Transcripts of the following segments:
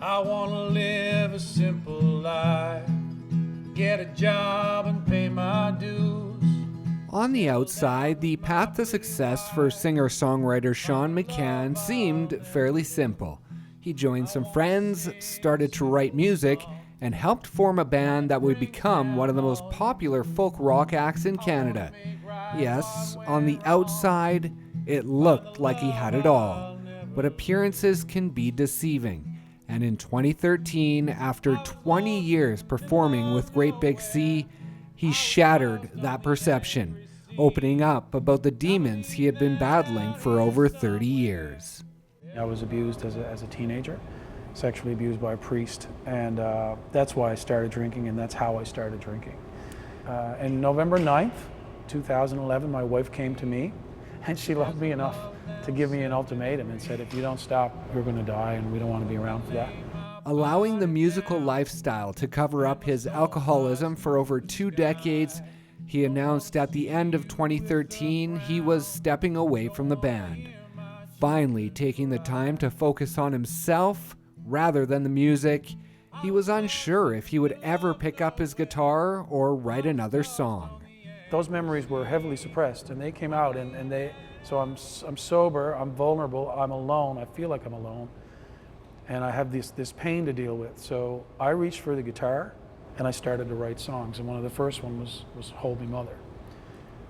I want to live a simple life, get a job and pay my dues. On the outside, the path to success for singer-songwriter Sean McCann seemed fairly simple. He joined some friends, started to write music, and helped form a band that would become one of the most popular folk rock acts in Canada. Yes, on the outside, it looked like he had it all, but appearances can be deceiving. And in 2013, after 20 years performing with Great Big Sea, he shattered that perception, opening up about the demons he had been battling for over 30 years. I was abused as a teenager, sexually abused by a priest, and that's why I started drinking, and that's how I started drinking. And November 9th, 2011, my wife came to me, and she loved me enough to give me an ultimatum and said, if you don't stop, you're going to die, and we don't want to be around for that. Allowing the musical lifestyle to cover up his alcoholism for over 2 decades, he announced at the end of 2013 he was stepping away from the band, finally taking the time to focus on himself rather than the music. He was unsure if he would ever pick up his guitar or write another song. Those memories were heavily suppressed, and they came out, so I'm sober, I'm vulnerable, I'm alone, I feel like I'm alone, and I have this pain to deal with. So I reached for the guitar, and I started to write songs, and one of the first ones was Hold Me Mother,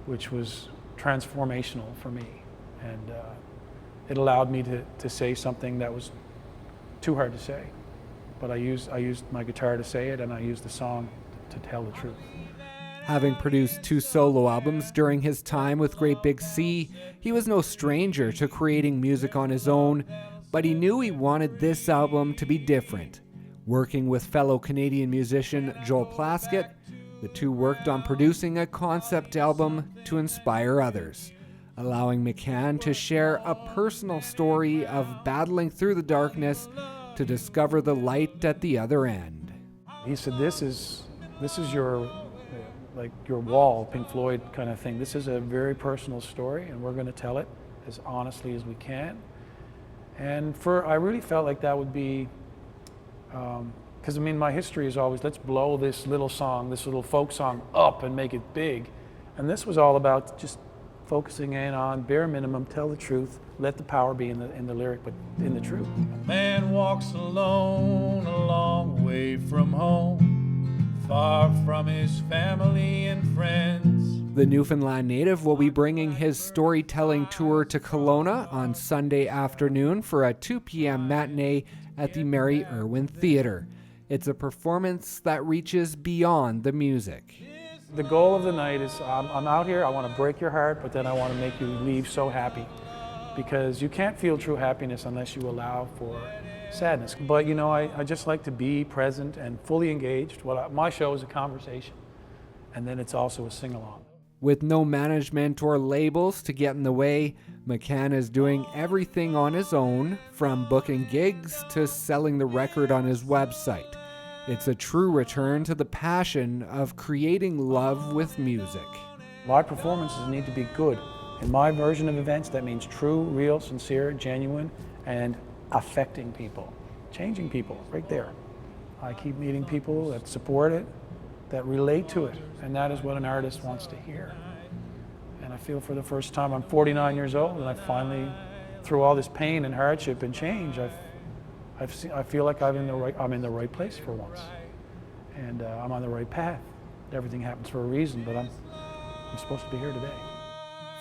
which was transformational for me, and it allowed me to say something that was too hard to say, but I used my guitar to say it, and I used the song to tell the truth. Having produced 2 solo albums during his time with Great Big Sea, he was no stranger to creating music on his own, but he knew he wanted this album to be different. Working with fellow Canadian musician Joel Plaskett, the two worked on producing a concept album to inspire others, allowing McCann to share a personal story of battling through the darkness to discover the light at the other end. He said, this is your wall, Pink Floyd kind of thing. This is a very personal story, and we're going to tell it as honestly as we can. And I really felt like that would be, because I mean, my history is always, let's blow this little song, this little folk song up and make it big. And this was all about just focusing in on bare minimum, tell the truth, let the power be in the lyric, but in the truth. A man walks alone a long way from home, far from his family and friends. The Newfoundland native will be bringing his storytelling tour to Kelowna on Sunday afternoon for a 2 p.m. matinee at the Mary Irwin Theatre. It's a performance that reaches beyond the music. The goal of the night is, I'm out here, I want to break your heart, but then I want to make you leave so happy. Because you can't feel true happiness unless you allow for sadness. But you know, I just like to be present and fully engaged. My show is a conversation, and then it's also a sing-along. With no management or labels to get in the way, McCann is doing everything on his own, from booking gigs to selling the record on his website. It's a true return to the passion of creating love with music. Live performances need to be good. In my version of events, that means true, real, sincere, genuine, and affecting people, changing people, right there. I keep meeting people that support it, that relate to it, and that is what an artist wants to hear. And I feel for the first time, I'm 49 years old, and I finally, through all this pain and hardship and change, I feel like I'm in the right place for once, and I'm on the right path. Everything happens for a reason, but I'm supposed to be here today.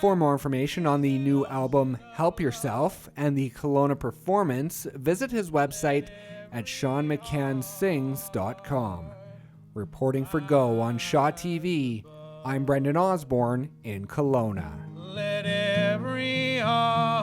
For more information on the new album Help Yourself and the Kelowna performance, visit his website at SeanMcCannSings.com. Reporting for Go on Shaw TV, I'm Brendan Osborne in Kelowna. Let every heart